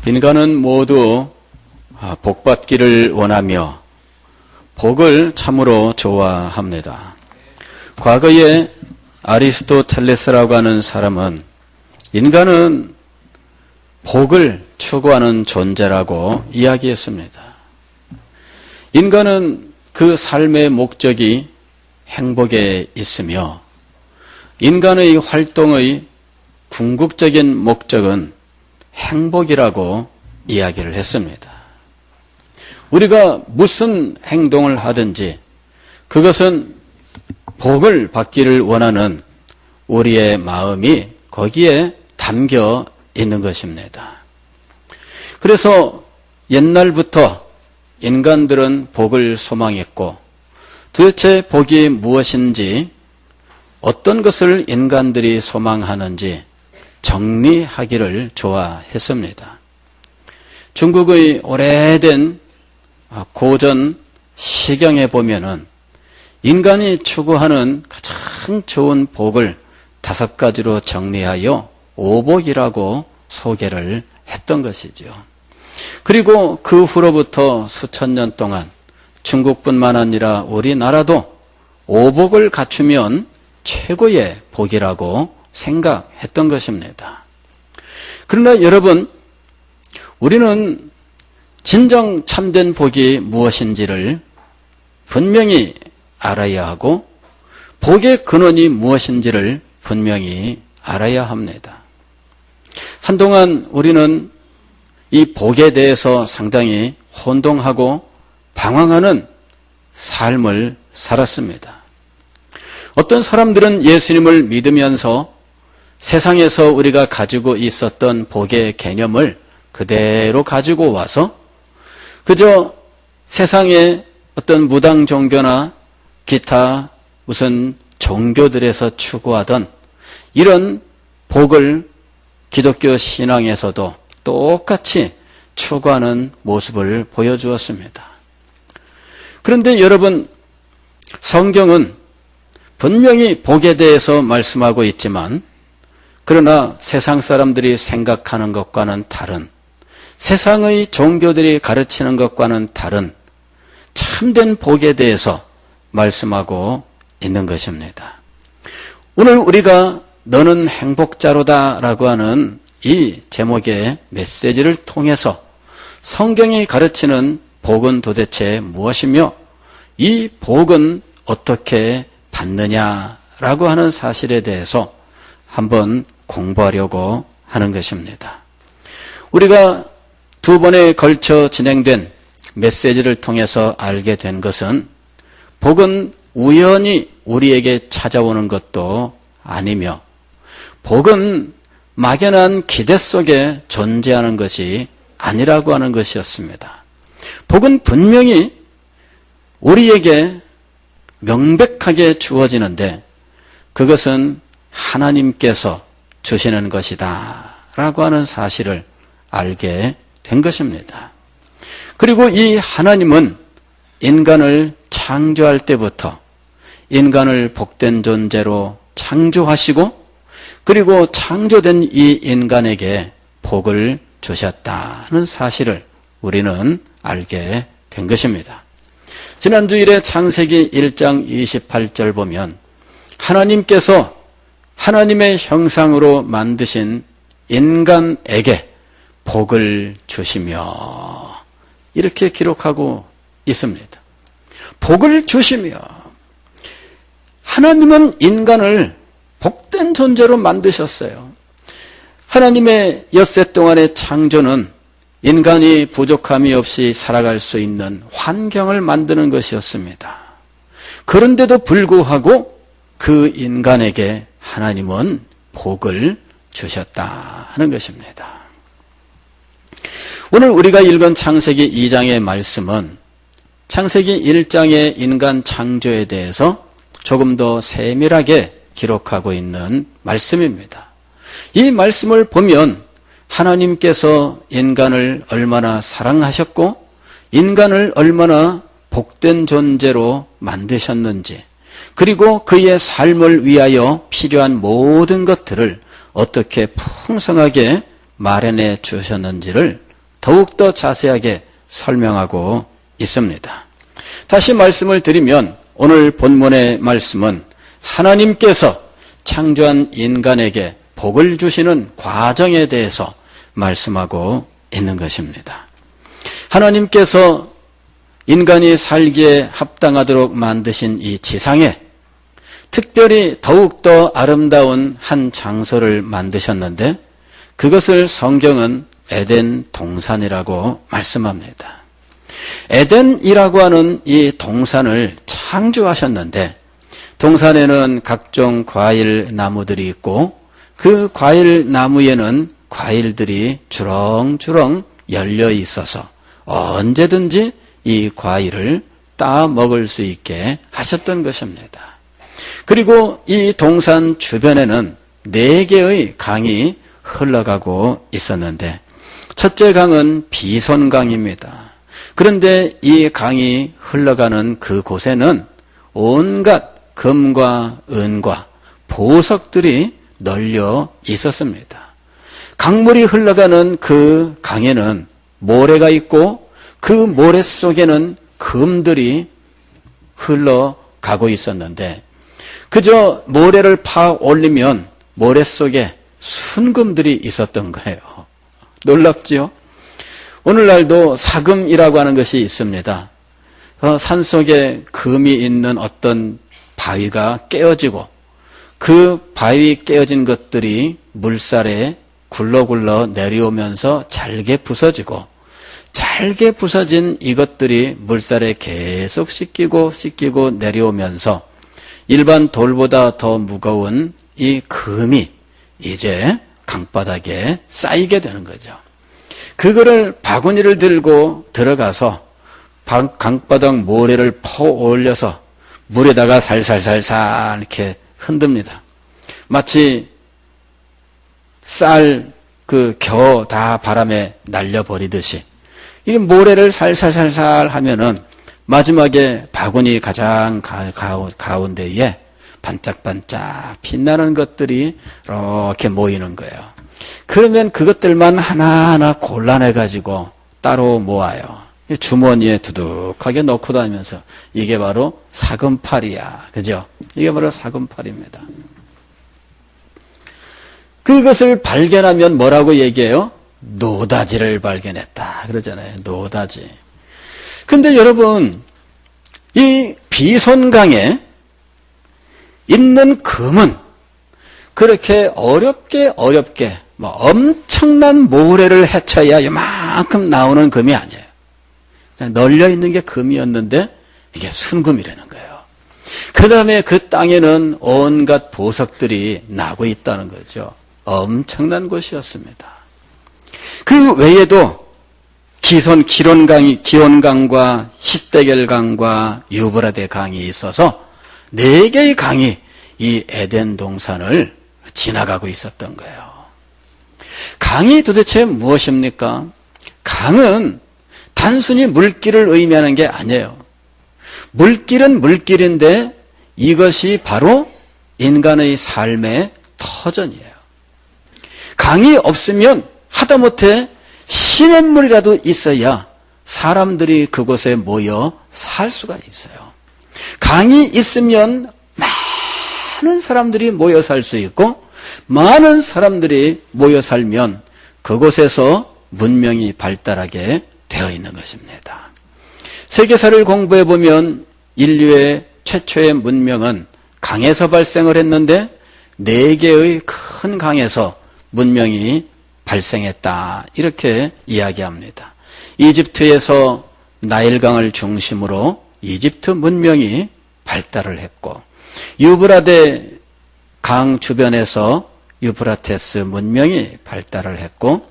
인간은 모두 복받기를 원하며 복을 참으로 좋아합니다. 과거에 아리스토텔레스라고 하는 사람은 인간은 복을 추구하는 존재라고 이야기했습니다. 인간은 그 삶의 목적이 행복에 있으며 인간의 활동의 궁극적인 목적은 행복이라고 이야기를 했습니다. 우리가 무슨 행동을 하든지 그것은 복을 받기를 원하는 우리의 마음이 거기에 담겨 있는 것입니다. 그래서 옛날부터 인간들은 복을 소망했고 도대체 복이 무엇인지 어떤 것을 인간들이 소망하는지 정리하기를 좋아했습니다. 중국의 오래된 고전 시경에 보면은 인간이 추구하는 가장 좋은 복을 5가지로 정리하여 오복이라고 소개를 했던 것이죠. 그리고 그 후로부터 수천 년 동안 중국뿐만 아니라 우리나라도 오복을 갖추면 최고의 복이라고 생각했던 것입니다. 그러나 여러분, 우리는 진정 참된 복이 무엇인지를 분명히 알아야 하고 복의 근원이 무엇인지를 분명히 알아야 합니다. 한동안 우리는 이 복에 대해서 상당히 혼동하고 방황하는 삶을 살았습니다. 어떤 사람들은 예수님을 믿으면서 세상에서 우리가 가지고 있었던 복의 개념을 그대로 가지고 와서 그저 세상의 어떤 무당 종교나 기타 무슨 종교들에서 추구하던 이런 복을 기독교 신앙에서도 똑같이 추구하는 모습을 보여주었습니다. 그런데 여러분, 성경은 분명히 복에 대해서 말씀하고 있지만 그러나 세상 사람들이 생각하는 것과는 다른, 세상의 종교들이 가르치는 것과는 다른 참된 복에 대해서 말씀하고 있는 것입니다. 오늘 우리가 너는 행복자로다 라고 하는 이 제목의 메시지를 통해서 성경이 가르치는 복은 도대체 무엇이며 이 복은 어떻게 받느냐라고 하는 사실에 대해서 한번 공부하려고 하는 것입니다. 우리가 2번에 걸쳐 진행된 메시지를 통해서 알게 된 것은 복은 우연히 우리에게 찾아오는 것도 아니며 복은 막연한 기대 속에 존재하는 것이 아니라고 하는 것이었습니다. 복은 분명히 우리에게 명백하게 주어지는데 그것은 하나님께서 주시는 것이다 라고 하는 사실을 알게 된 것입니다. 그리고 이 하나님은 인간을 창조할 때부터 인간을 복된 존재로 창조하시고 그리고 창조된 이 인간에게 복을 주셨다는 사실을 우리는 알게 된 것입니다. 지난주일에 창세기 1장 28절 보면 하나님께서 하나님의 형상으로 만드신 인간에게 복을 주시며 이렇게 기록하고 있습니다. 복을 주시며 하나님은 인간을 복된 존재로 만드셨어요. 하나님의 엿새 동안의 창조는 인간이 부족함이 없이 살아갈 수 있는 환경을 만드는 것이었습니다. 그런데도 불구하고 그 인간에게 하나님은 복을 주셨다 하는 것입니다. 오늘 우리가 읽은 창세기 2장의 말씀은 창세기 1장의 인간 창조에 대해서 조금 더 세밀하게 기록하고 있는 말씀입니다. 이 말씀을 보면 하나님께서 인간을 얼마나 사랑하셨고 인간을 얼마나 복된 존재로 만드셨는지 그리고 그의 삶을 위하여 필요한 모든 것들을 어떻게 풍성하게 마련해 주셨는지를 더욱더 자세하게 설명하고 있습니다. 다시 말씀을 드리면 오늘 본문의 말씀은 하나님께서 창조한 인간에게 복을 주시는 과정에 대해서 말씀하고 있는 것입니다. 하나님께서 인간이 살기에 합당하도록 만드신 이 지상에 특별히 더욱더 아름다운 한 장소를 만드셨는데 그것을 성경은 에덴 동산이라고 말씀합니다. 에덴이라고 하는 이 동산을 창조하셨는데 동산에는 각종 과일 나무들이 있고 그 과일 나무에는 과일들이 주렁주렁 열려 있어서 언제든지 이 과일을 따 먹을 수 있게 하셨던 것입니다. 그리고 이 동산 주변에는 4개의 강이 흘러가고 있었는데 첫째 강은 비손강입니다. 그런데 이 강이 흘러가는 그곳에는 온갖 금과 은과 보석들이 널려 있었습니다. 강물이 흘러가는 그 강에는 모래가 있고 그 모래 속에는 금들이 흘러가고 있었는데 그저 모래를 파 올리면 모래 속에 순금들이 있었던 거예요. 놀랍지요? 오늘날도 사금이라고 하는 것이 있습니다. 산속에 금이 있는 어떤 바위가 깨어지고 그 바위 깨어진 것들이 물살에 굴러굴러 내려오면서 잘게 부서지고 잘게 부서진 이것들이 물살에 계속 씻기고 내려오면서 일반 돌보다 더 무거운 이 금이 이제 강바닥에 쌓이게 되는 거죠. 그거를 바구니를 들고 들어가서 강바닥 모래를 퍼 올려서 물에다가 살살살살 이렇게 흔듭니다. 마치 쌀 그 겨 다 바람에 날려버리듯이 이 모래를 살살살살 하면은 마지막에 바구니 가장 가운데에 반짝반짝 빛나는 것들이 이렇게 모이는 거예요. 그러면 그것들만 하나하나 골라내가지고 따로 모아요. 주머니에 두둑하게 넣고 다니면서 이게 바로 사금팔이야. 그죠? 이게 바로 사금팔입니다. 그것을 발견하면 뭐라고 얘기해요? 노다지를 발견했다. 그러잖아요. 노다지. 근데 여러분, 이 비손강에 있는 금은 그렇게 어렵게 엄청난 모래를 헤쳐야 이만큼 나오는 금이 아니에요. 그냥 널려 있는 게 금이었는데 이게 순금이라는 거예요. 그 다음에 그 땅에는 온갖 보석들이 나고 있다는 거죠. 엄청난 곳이었습니다. 그 외에도 기온강과 히데겔강과 유브라데 강이 있어서 4개의 강이 이 에덴 동산을 지나가고 있었던 거예요. 강이 도대체 무엇입니까? 강은 단순히 물길을 의미하는 게 아니에요. 물길은 물길인데 이것이 바로 인간의 삶의 터전이에요. 강이 없으면 하다못해 시냇물이라도 있어야 사람들이 그곳에 모여 살 수가 있어요. 강이 있으면 많은 사람들이 모여 살 수 있고 많은 사람들이 모여 살면 그곳에서 문명이 발달하게 되어 있는 것입니다. 세계사를 공부해 보면 인류의 최초의 문명은 강에서 발생을 했는데 4개의 큰 강에서 문명이 발생했다. 이렇게 이야기합니다. 이집트에서 나일강을 중심으로 이집트 문명이 발달을 했고 유브라데 강 주변에서 유프라테스 문명이 발달을 했고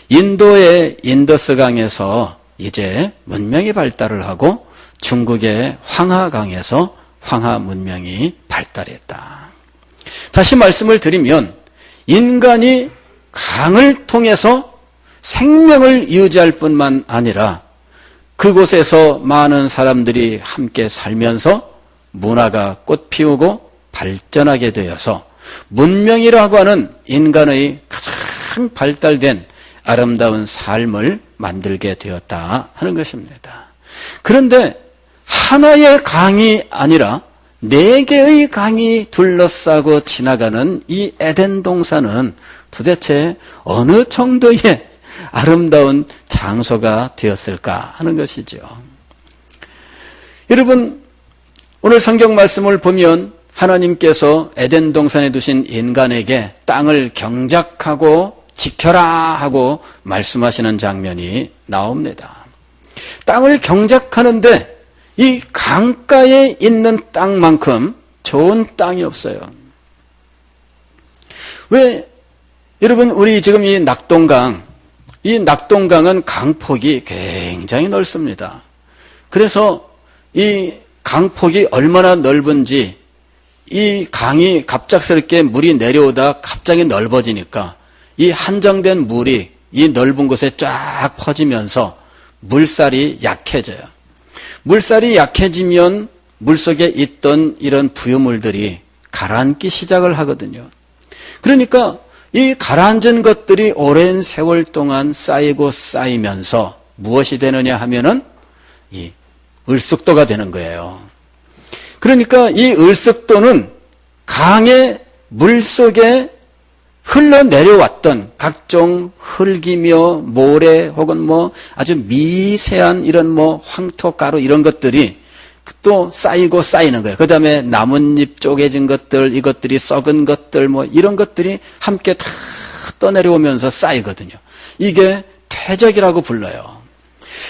인도의 인더스강에서 이제 문명이 발달을 하고 중국의 황하강에서 황하 문명이 발달했다. 다시 말씀을 드리면 인간이 강을 통해서 생명을 유지할 뿐만 아니라 그곳에서 많은 사람들이 함께 살면서 문화가 꽃피우고 발전하게 되어서 문명이라고 하는 인간의 가장 발달된 아름다운 삶을 만들게 되었다 하는 것입니다. 그런데 하나의 강이 아니라 4개의 강이 둘러싸고 지나가는 이 에덴 동산은 도대체 어느 정도의 아름다운 장소가 되었을까 하는 것이죠. 여러분, 오늘 성경 말씀을 보면 하나님께서 에덴 동산에 두신 인간에게 땅을 경작하고 지켜라 하고 말씀하시는 장면이 나옵니다. 땅을 경작하는데 이 강가에 있는 땅만큼 좋은 땅이 없어요. 왜 여러분, 우리 지금 이 낙동강은 강폭이 굉장히 넓습니다. 그래서 이 강폭이 얼마나 넓은지 이 강이 갑작스럽게 물이 내려오다 갑자기 넓어지니까 이 한정된 물이 이 넓은 곳에 쫙 퍼지면서 물살이 약해져요. 물살이 약해지면 물속에 있던 이런 부유물들이 가라앉기 시작을 하거든요. 그러니까 이 가라앉은 것들이 오랜 세월 동안 쌓이고 쌓이면서 무엇이 되느냐 하면은 이 을숙도가 되는 거예요. 그러니까 이 을숙도는 강의 물속에 흘러내려왔던 각종 흙이며 모래 혹은 아주 미세한 이런 황토가루 이런 것들이 또 쌓이고 쌓이는 거예요. 그 다음에 나뭇잎 쪼개진 것들, 이것들이 썩은 것들 이런 것들이 함께 다 떠내려오면서 쌓이거든요. 이게 퇴적이라고 불러요.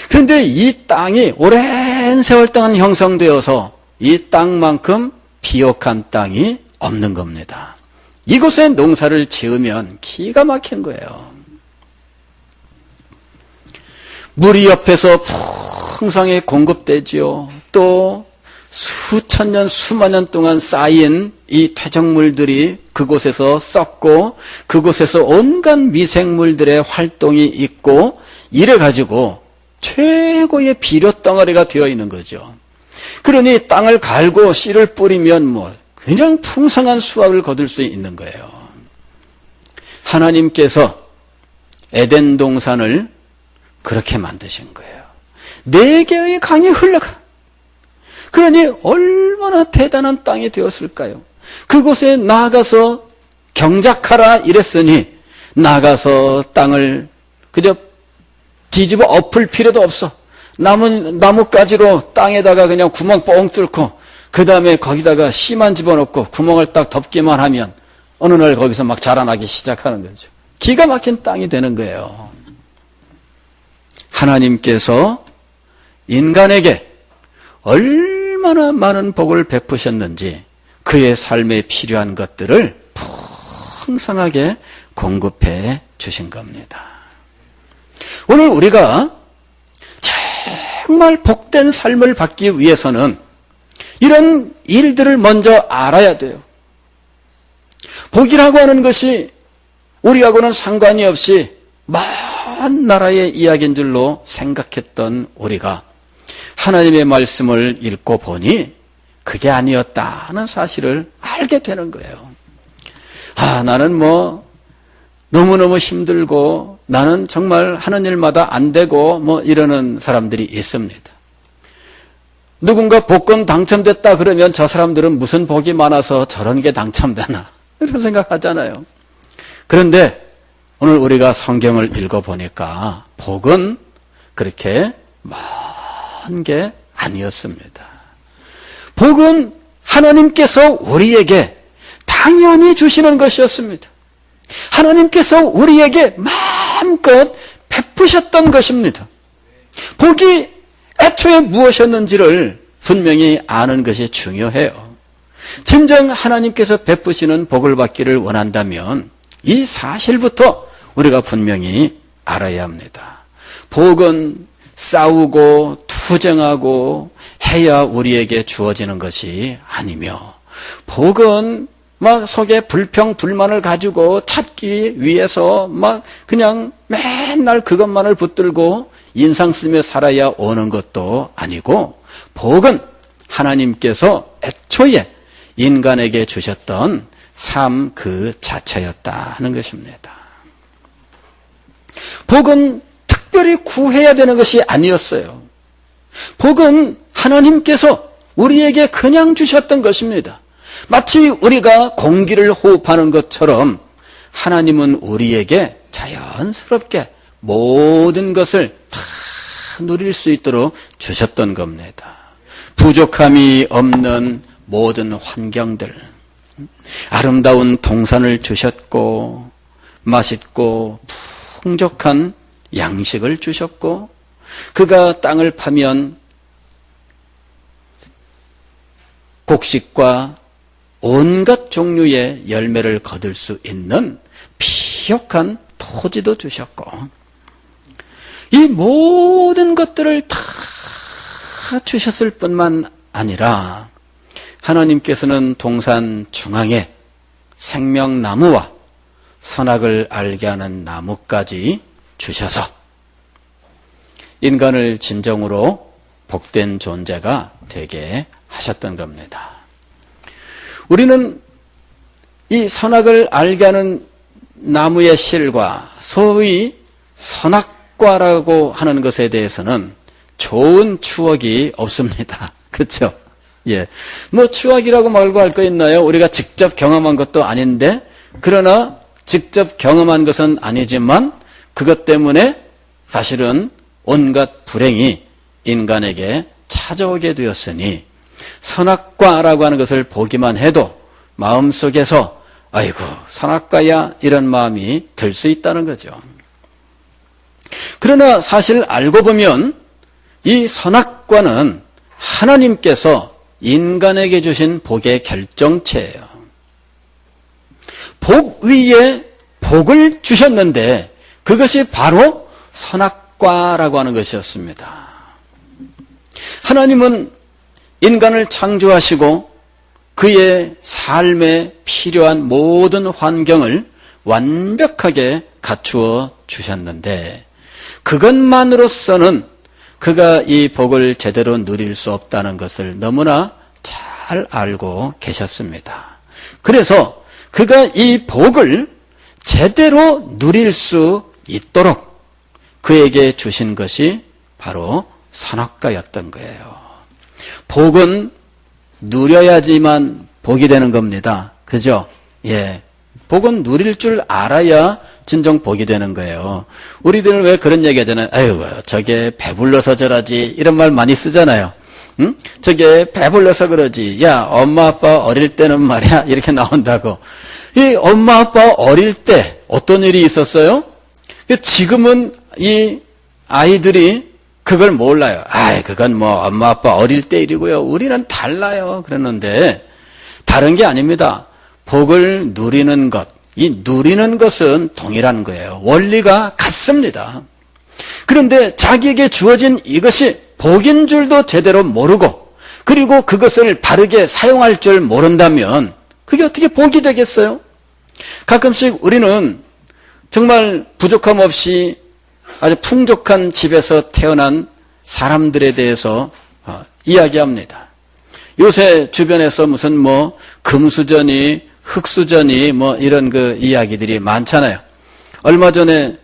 그런데 이 땅이 오랜 세월 동안 형성되어서 이 땅만큼 비옥한 땅이 없는 겁니다. 이곳에 농사를 지으면 기가 막힌 거예요. 물이 옆에서 풍성하게 공급되지요. 또 수천 년, 수만 년 동안 쌓인 이 퇴적물들이 그곳에서 썩고 그곳에서 온갖 미생물들의 활동이 있고 이래가지고 최고의 비료 덩어리가 되어 있는 거죠. 그러니 땅을 갈고 씨를 뿌리면 굉장히 풍성한 수확을 거둘 수 있는 거예요. 하나님께서 에덴 동산을 그렇게 만드신 거예요. 4개의 강이 흘러가. 그러니 얼마나 대단한 땅이 되었을까요? 그곳에 나가서 경작하라 이랬으니 나가서 땅을 그저 뒤집어 엎을 필요도 없어. 나뭇가지로 땅에다가 그냥 구멍 뻥 뚫고 그 다음에 거기다가 씨만 집어넣고 구멍을 딱 덮기만 하면 어느 날 거기서 막 자라나기 시작하는 거죠. 기가 막힌 땅이 되는 거예요. 하나님께서 인간에게 얼마나 많은 복을 베푸셨는지 그의 삶에 필요한 것들을 풍성하게 공급해 주신 겁니다. 오늘 우리가 정말 복된 삶을 받기 위해서는 이런 일들을 먼저 알아야 돼요. 복이라고 하는 것이 우리하고는 상관이 없이 먼 나라의 이야기인 줄로 생각했던 우리가 하나님의 말씀을 읽고 보니 그게 아니었다는 사실을 알게 되는 거예요. 나는 너무너무 힘들고 나는 정말 하는 일마다 안 되고 이러는 사람들이 있습니다. 누군가 복권 당첨됐다 그러면 저 사람들은 무슨 복이 많아서 저런 게 당첨되나 이런 생각하잖아요. 그런데 오늘 우리가 성경을 읽어보니까 복은 그렇게 먼 게 아니었습니다. 복은 하나님께서 우리에게 당연히 주시는 것이었습니다. 하나님께서 우리에게 마음껏 베푸셨던 것입니다. 복이 애초에 무엇이었는지를 분명히 아는 것이 중요해요. 진정 하나님께서 베푸시는 복을 받기를 원한다면 이 사실부터 우리가 분명히 알아야 합니다. 복은 싸우고 투쟁하고 해야 우리에게 주어지는 것이 아니며 복은 속에 불평 불만을 가지고 찾기 위해서 그냥 맨날 그것만을 붙들고 인상 쓰며 살아야 오는 것도 아니고 복은 하나님께서 애초에 인간에게 주셨던 삶 그 자체였다 하는 것입니다. 복은 특별히 구해야 되는 것이 아니었어요. 복은 하나님께서 우리에게 그냥 주셨던 것입니다. 마치 우리가 공기를 호흡하는 것처럼 하나님은 우리에게 자연스럽게 모든 것을 다 누릴 수 있도록 주셨던 겁니다. 부족함이 없는 모든 환경들, 아름다운 동산을 주셨고 맛있고 풍족한 양식을 주셨고 그가 땅을 파면 곡식과 온갖 종류의 열매를 거둘 수 있는 피옥한 토지도 주셨고 이 모든 것들을 다 주셨을 뿐만 아니라 하나님께서는 동산 중앙에 생명나무와 선악을 알게 하는 나무까지 주셔서 인간을 진정으로 복된 존재가 되게 하셨던 겁니다. 우리는 이 선악을 알게 하는 나무의 실과 소위 선악과라고 하는 것에 대해서는 좋은 추억이 없습니다. 그렇죠? 예. 뭐 추억이라고 말고 할 거 있나요? 우리가 직접 경험한 것도 아닌데 그러나 직접 경험한 것은 아니지만 그것 때문에 사실은 온갖 불행이 인간에게 찾아오게 되었으니 선악과라고 하는 것을 보기만 해도 마음속에서 아이고 선악과야 이런 마음이 들 수 있다는 거죠. 그러나 사실 알고 보면 이 선악과는 하나님께서 인간에게 주신 복의 결정체예요. 복 위에 복을 주셨는데 그것이 바로 선악과라고 하는 것이었습니다. 하나님은 인간을 창조하시고 그의 삶에 필요한 모든 환경을 완벽하게 갖추어 주셨는데 그것만으로서는 그가 이 복을 제대로 누릴 수 없다는 것을 너무나 잘 알고 계셨습니다. 그래서 그가 이 복을 제대로 누릴 수 있도록 그에게 주신 것이 바로 선악과였던 거예요. 복은 누려야지만 복이 되는 겁니다. 그죠? 예. 복은 누릴 줄 알아야 진정 복이 되는 거예요. 우리들은 왜 그런 얘기 하잖아요. 아유, 저게 배불러서 저러지. 이런 말 많이 쓰잖아요. 응? 저게 배불러서 그러지. 야, 엄마 아빠 어릴 때는 말이야. 이렇게 나온다고. 이 엄마 아빠 어릴 때 어떤 일이 있었어요? 지금은 이 아이들이 그걸 몰라요. 아이, 그건 뭐 엄마 아빠 어릴 때 일이고요. 우리는 달라요. 그러는데 다른 게 아닙니다. 복을 누리는 것, 이 누리는 것은 동일한 거예요. 원리가 같습니다. 그런데 자기에게 주어진 이것이 복인 줄도 제대로 모르고 그리고 그것을 바르게 사용할 줄 모른다면 그게 어떻게 복이 되겠어요? 가끔씩 우리는 정말 부족함 없이 아주 풍족한 집에서 태어난 사람들에 대해서 이야기합니다. 요새 주변에서 무슨 뭐 금수저니 흙수저니 뭐 이런 그 이야기들이 많잖아요. 얼마 전에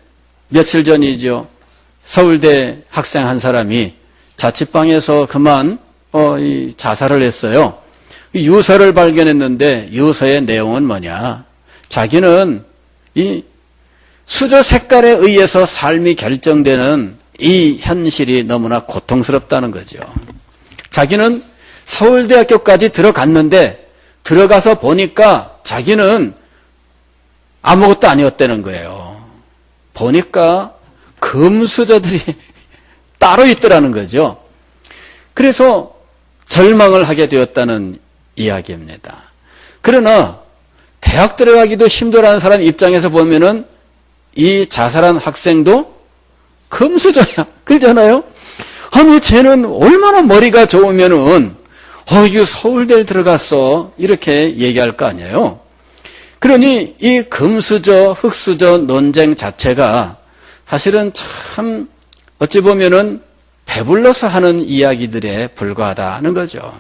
며칠 전이죠. 서울대 학생 한 사람이 자취방에서 그만 자살을 했어요. 유서를 발견했는데 유서의 내용은 뭐냐? 자기는 이 수저 색깔에 의해서 삶이 결정되는 이 현실이 너무나 고통스럽다는 거죠. 자기는 서울대학교까지 들어갔는데 들어가서 보니까 자기는 아무것도 아니었다는 거예요. 보니까 금수저들이 따로 있더라는 거죠. 그래서 절망을 하게 되었다는 이야기입니다. 그러나 대학 들어가기도 힘들어하는 사람 입장에서 보면은 이 자살한 학생도 금수저야. 그러잖아요. 아니 쟤는 얼마나 머리가 좋으면은 이거 서울대를 들어갔어 이렇게 얘기할 거 아니에요. 그러니 이 금수저 흙수저 논쟁 자체가 사실은 참 어찌 보면은 배불러서 하는 이야기들에 불과하다는 거죠.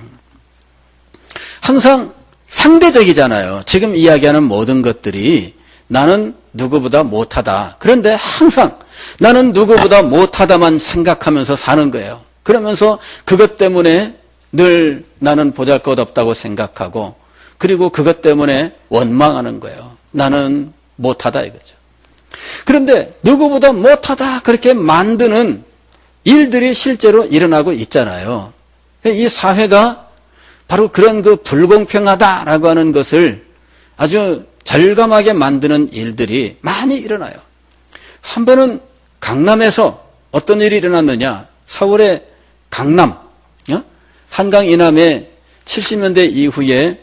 항상 상대적이잖아요. 지금 이야기하는 모든 것들이 나는 누구보다 못하다. 그런데 항상 나는 누구보다 못하다만 생각하면서 사는 거예요. 그러면서 그것 때문에 늘 나는 보잘것없다고 생각하고, 그리고 그것 때문에 원망하는 거예요. 나는 못하다 이거죠. 그런데 누구보다 못하다 그렇게 만드는 일들이 실제로 일어나고 있잖아요. 이 사회가 바로 그런 그 불공평하다라고 하는 것을 아주 절감하게 만드는 일들이 많이 일어나요. 한 번은 강남에서 어떤 일이 일어났느냐. 서울의 강남, 한강 이남에 70년대 이후에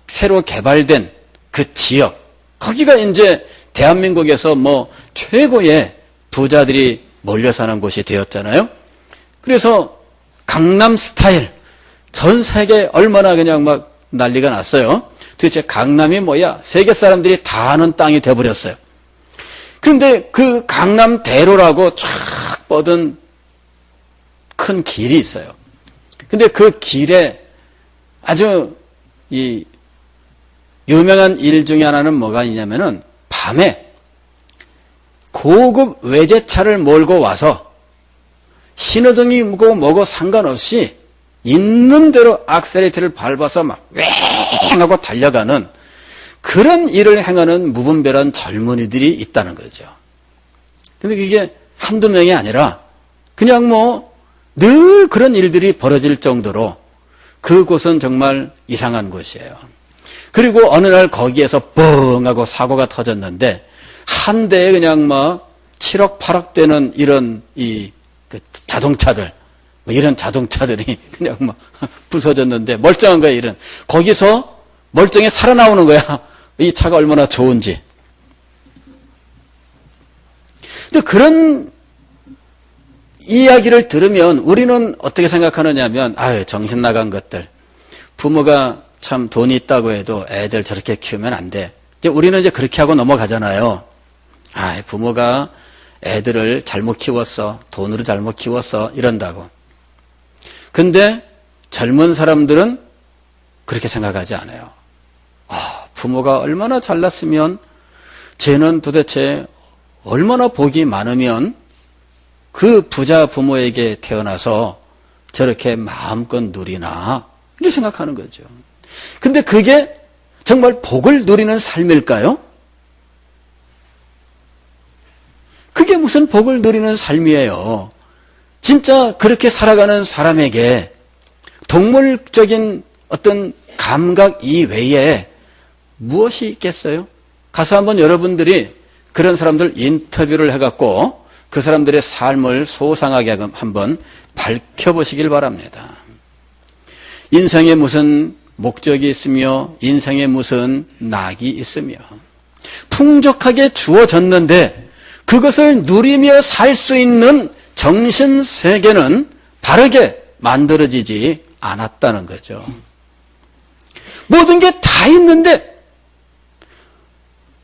새로 개발된 그 지역, 거기가 이제 대한민국에서 뭐 최고의 부자들이 몰려 사는 곳이 되었잖아요. 그래서 강남 스타일, 전 세계에 얼마나 그냥 막 난리가 났어요. 도대체 강남이 뭐야? 세계 사람들이 다 아는 땅이 돼버렸어요. 그런데 그 강남대로라고 쫙 뻗은 큰 길이 있어요. 근데 그 길에 아주 이 유명한 일 중에 하나는 뭐가 있냐면은 밤에 고급 외제차를 몰고 와서 신호등이 뭐고 상관없이 있는 대로 악셀레이터를 밟아서 막 왱 하고 달려가는 그런 일을 행하는 무분별한 젊은이들이 있다는 거죠. 근데 그게 한두 명이 아니라 그냥 뭐 늘 그런 일들이 벌어질 정도로 그곳은 정말 이상한 곳이에요. 그리고 어느 날 거기에서 뻥 하고 사고가 터졌는데 한 대에 그냥 막 7억 8억 되는 이런 그 자동차들, 뭐 이런 자동차들이 그냥 막 부서졌는데 멀쩡한 거야, 이런. 거기서 멀쩡히 살아나오는 거야. 이 차가 얼마나 좋은지. 근데 그런 이야기를 들으면 우리는 어떻게 생각하느냐 하면, 아유, 정신 나간 것들. 부모가 참 돈이 있다고 해도 애들 저렇게 키우면 안 돼. 이제 우리는 이제 그렇게 하고 넘어가잖아요. 아, 부모가 애들을 잘못 키웠어. 돈으로 잘못 키웠어. 이런다고. 근데 젊은 사람들은 그렇게 생각하지 않아요. 아, 부모가 얼마나 잘났으면 쟤는 도대체 얼마나 복이 많으면 그 부자 부모에게 태어나서 저렇게 마음껏 누리나 이렇게 생각하는 거죠. 근데 그게 정말 복을 누리는 삶일까요? 그게 무슨 복을 누리는 삶이에요. 진짜 그렇게 살아가는 사람에게 동물적인 어떤 감각 이외에 무엇이 있겠어요? 가서 한번 여러분들이 그런 사람들 인터뷰를 해갖고 그 사람들의 삶을 소상하게 한번 밝혀보시길 바랍니다. 인생에 무슨 목적이 있으며 인생에 무슨 낙이 있으며 풍족하게 주어졌는데 그것을 누리며 살 수 있는 정신세계는 바르게 만들어지지 않았다는 거죠. 모든 게 다 있는데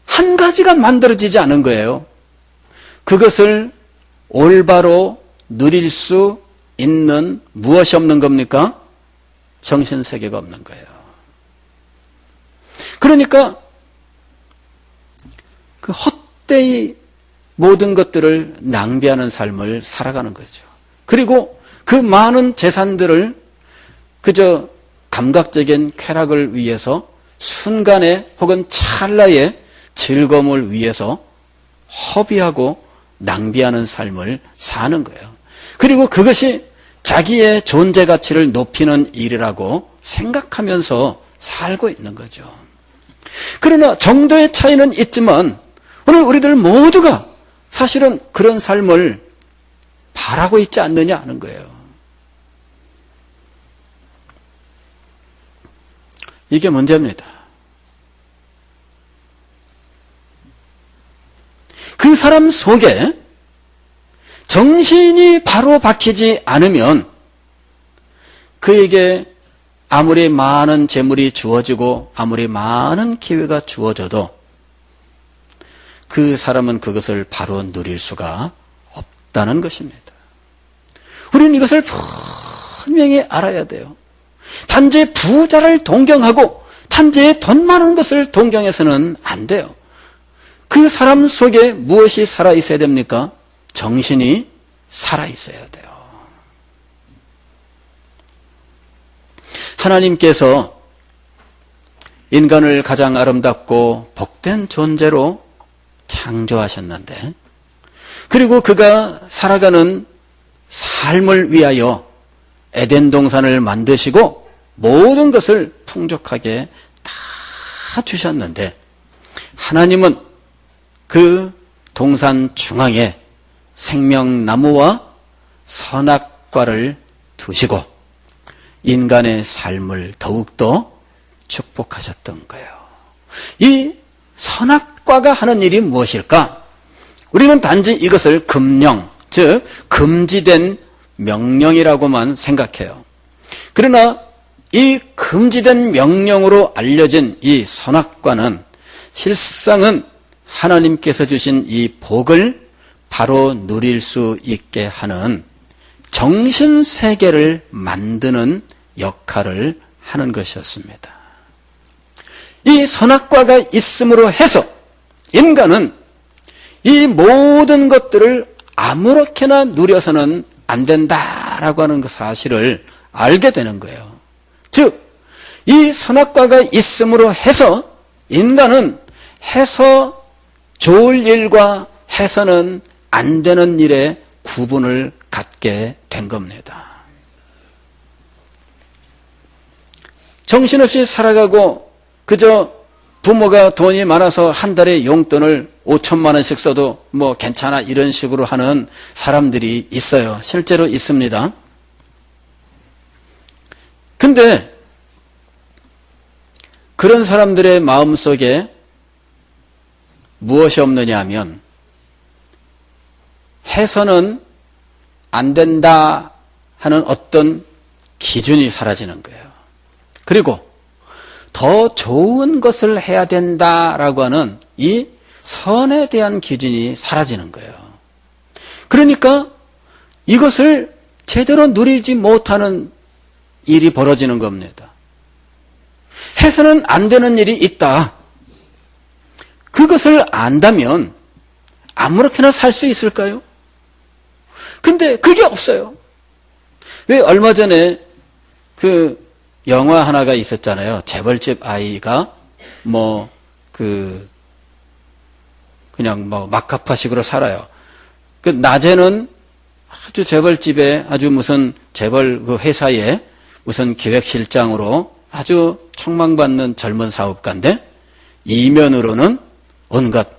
한 가지가 만들어지지 않은 거예요. 그것을 올바로 누릴 수 있는 무엇이 없는 겁니까? 정신세계가 없는 거예요. 그러니까 그 헛되이 모든 것들을 낭비하는 삶을 살아가는 거죠. 그리고 그 많은 재산들을 그저 감각적인 쾌락을 위해서 순간에 혹은 찰나의 즐거움을 위해서 허비하고 낭비하는 삶을 사는 거예요. 그리고 그것이 자기의 존재 가치를 높이는 일이라고 생각하면서 살고 있는 거죠. 그러나 정도의 차이는 있지만 오늘 우리들 모두가 사실은 그런 삶을 바라고 있지 않느냐 하는 거예요. 이게 문제입니다. 그 사람 속에 정신이 바로 박히지 않으면 그에게 아무리 많은 재물이 주어지고 아무리 많은 기회가 주어져도 그 사람은 그것을 바로 누릴 수가 없다는 것입니다. 우리는 이것을 분명히 알아야 돼요. 단지 부자를 동경하고 단지 돈 많은 것을 동경해서는 안 돼요. 그 사람 속에 무엇이 살아있어야 됩니까? 정신이 살아있어야 돼요. 하나님께서 인간을 가장 아름답고 복된 존재로 창조하셨는데, 그리고 그가 살아가는 삶을 위하여 에덴 동산을 만드시고 모든 것을 풍족하게 다 주셨는데, 하나님은 그 동산 중앙에 생명나무와 선악과를 두시고 인간의 삶을 더욱더 축복하셨던 거예요. 이 선악과가 하는 일이 무엇일까? 우리는 단지 이것을 금령, 즉 금지된 명령이라고만 생각해요. 그러나 이 금지된 명령으로 알려진 이 선악과는 실상은 하나님께서 주신 이 복을 바로 누릴 수 있게 하는 정신세계를 만드는 역할을 하는 것이었습니다. 이 선악과가 있음으로 해서 인간은 이 모든 것들을 아무렇게나 누려서는 안 된다라고 하는 그 사실을 알게 되는 거예요. 즉, 이 선악과가 있음으로 해서 인간은 해서 좋을 일과 해서는 안 되는 일의 구분을 갖게 된 겁니다. 정신없이 살아가고 그저 부모가 돈이 많아서 한 달에 용돈을 5천만 원씩 써도 뭐 괜찮아 이런 식으로 하는 사람들이 있어요. 실제로 있습니다. 근데 그런 사람들의 마음속에 무엇이 없느냐 하면 해서는 안 된다 하는 어떤 기준이 사라지는 거예요. 그리고 더 좋은 것을 해야 된다라고 하는 이 선에 대한 기준이 사라지는 거예요. 그러니까 이것을 제대로 누리지 못하는 일이 벌어지는 겁니다. 해서는 안 되는 일이 있다. 그것을 안다면 아무렇게나 살 수 있을까요? 근데 그게 없어요. 왜 얼마 전에 그 영화 하나가 있었잖아요. 재벌집 아이가 그냥 막가파식으로 살아요. 그 낮에는 아주 재벌집에 아주 무슨 재벌 그 회사에 무슨 기획실장으로 아주 촉망받는 젊은 사업가인데 이면으로는 온갖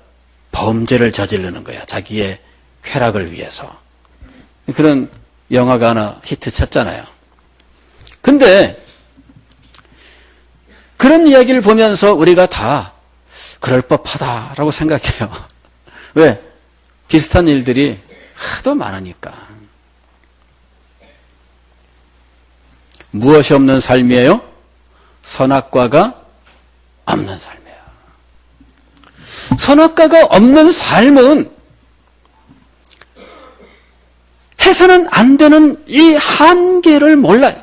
범죄를 저지르는 거야. 자기의 쾌락을 위해서. 그런 영화가 하나 히트 쳤잖아요. 근데 그런 이야기를 보면서 우리가 다 그럴 법하다라고 생각해요. 왜? 비슷한 일들이 하도 많으니까. 무엇이 없는 삶이에요? 선악과가 없는 삶이에요. 선악과가 없는 삶은 해서는 안 되는 이 한계를 몰라요.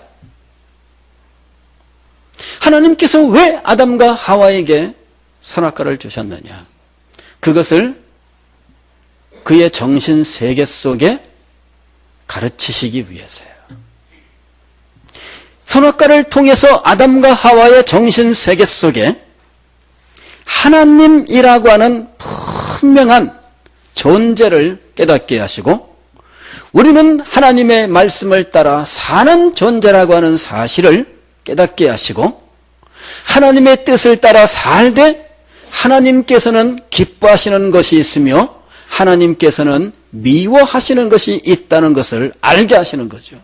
하나님께서 왜 아담과 하와에게 선악과를 주셨느냐? 그것을 그의 정신 세계 속에 가르치시기 위해서요. 선악과를 통해서 아담과 하와의 정신 세계 속에 하나님이라고 하는 분명한 존재를 깨닫게 하시고 우리는 하나님의 말씀을 따라 사는 존재라고 하는 사실을 깨닫게 하시고 하나님의 뜻을 따라 살되 하나님께서는 기뻐하시는 것이 있으며 하나님께서는 미워하시는 것이 있다는 것을 알게 하시는 거죠.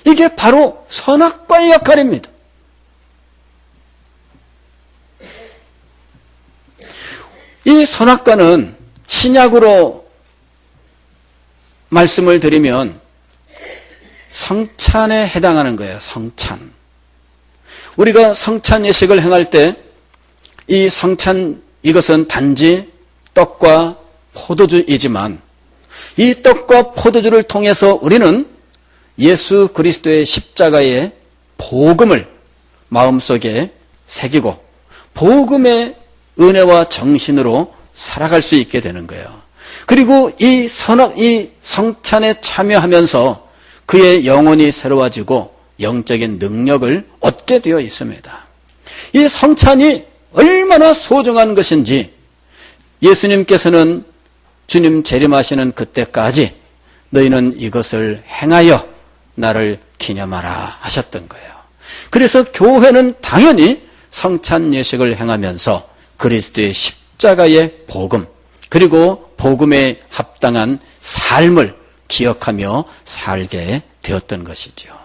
이게 바로 선악과의 역할입니다. 이 선악과는 신약으로 말씀을 드리면 성찬에 해당하는 거예요. 성찬. 우리가 성찬 예식을 행할 때 이 성찬 이것은 단지 떡과 포도주이지만 이 떡과 포도주를 통해서 우리는 예수 그리스도의 십자가의 복음을 마음속에 새기고 복음의 은혜와 정신으로 살아갈 수 있게 되는 거예요. 그리고 이 성찬에 참여하면서 그의 영혼이 새로워지고 영적인 능력을 얻게 되어 있습니다. 이 성찬이 얼마나 소중한 것인지 예수님께서는 주님 재림하시는 그때까지 너희는 이것을 행하여 나를 기념하라 하셨던 거예요. 그래서 교회는 당연히 성찬 예식을 행하면서 그리스도의 십자가의 복음, 그리고 복음에 합당한 삶을 기억하며 살게 되었던 것이죠.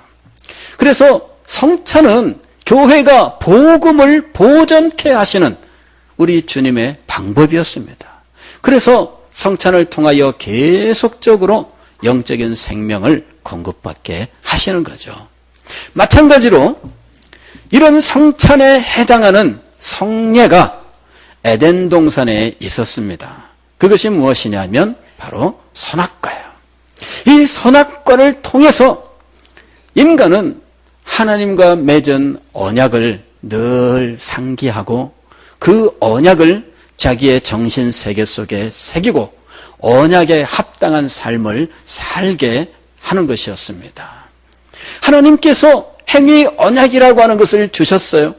그래서 성찬은 교회가 복음을 보존케 하시는 우리 주님의 방법이었습니다. 그래서 성찬을 통하여 계속적으로 영적인 생명을 공급받게 하시는 거죠. 마찬가지로 이런 성찬에 해당하는 성례가 에덴 동산에 있었습니다. 그것이 무엇이냐면 바로 선악과예요. 이 선악과를 통해서 인간은 하나님과 맺은 언약을 늘 상기하고 그 언약을 자기의 정신세계 속에 새기고 언약에 합당한 삶을 살게 하는 것이었습니다. 하나님께서 행위 언약이라고 하는 것을 주셨어요.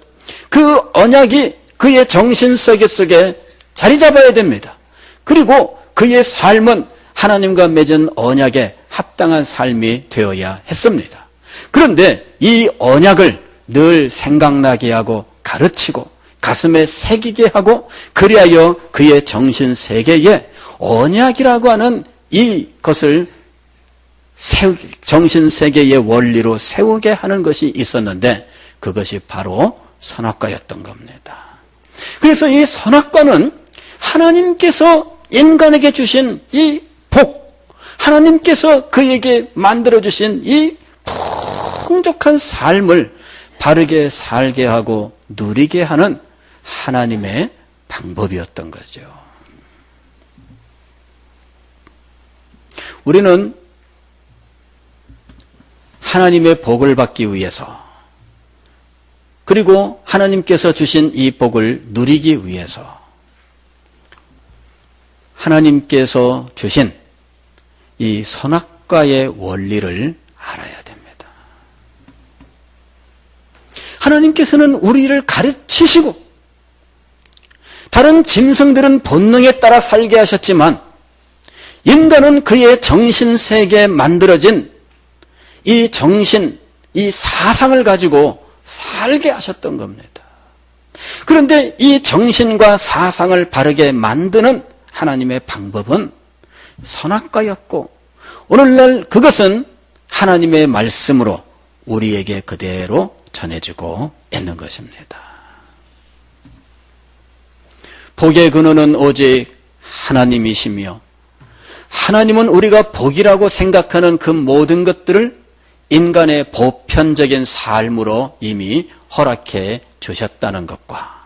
그 언약이 그의 정신세계 속에 자리 잡아야 됩니다. 그리고 그의 삶은 하나님과 맺은 언약에 합당한 삶이 되어야 했습니다. 그런데 이 언약을 늘 생각나게 하고 가르치고 가슴에 새기게 하고 그리하여 그의 정신세계에 언약이라고 하는 이것을 정신세계의 원리로 세우게 하는 것이 있었는데 그것이 바로 선악과였던 겁니다. 그래서 이 선악과는 하나님께서 인간에게 주신 이 복, 하나님께서 그에게 만들어주신 이 풍족한 삶을 바르게 살게 하고 누리게 하는 하나님의 방법이었던 거죠. 우리는 하나님의 복을 받기 위해서 그리고 하나님께서 주신 이 복을 누리기 위해서 하나님께서 주신 이 선악과의 원리를 알아야 됩니다. 하나님께서는 우리를 가르치시고 다른 짐승들은 본능에 따라 살게 하셨지만 인간은 그의 정신세계에 만들어진 이 정신, 이 사상을 가지고 살게 하셨던 겁니다. 그런데 이 정신과 사상을 바르게 만드는 하나님의 방법은 선악과였고 오늘날 그것은 하나님의 말씀으로 우리에게 그대로 전해지고 있는 것입니다. 복의 근원은 오직 하나님이시며 하나님은 우리가 복이라고 생각하는 그 모든 것들을 인간의 보편적인 삶으로 이미 허락해 주셨다는 것과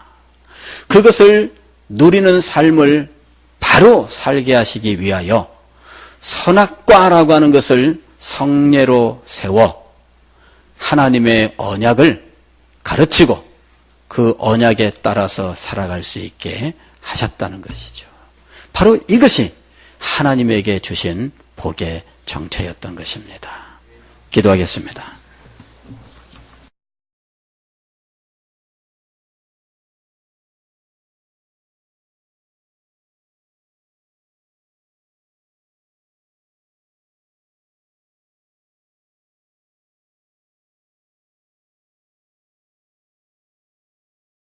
그것을 누리는 삶을 바로 살게 하시기 위하여 선악과라고 하는 것을 성례로 세워 하나님의 언약을 가르치고 그 언약에 따라서 살아갈 수 있게 하셨다는 것이죠. 바로 이것이 하나님에게 주신 복의 정체였던 것입니다. 기도하겠습니다.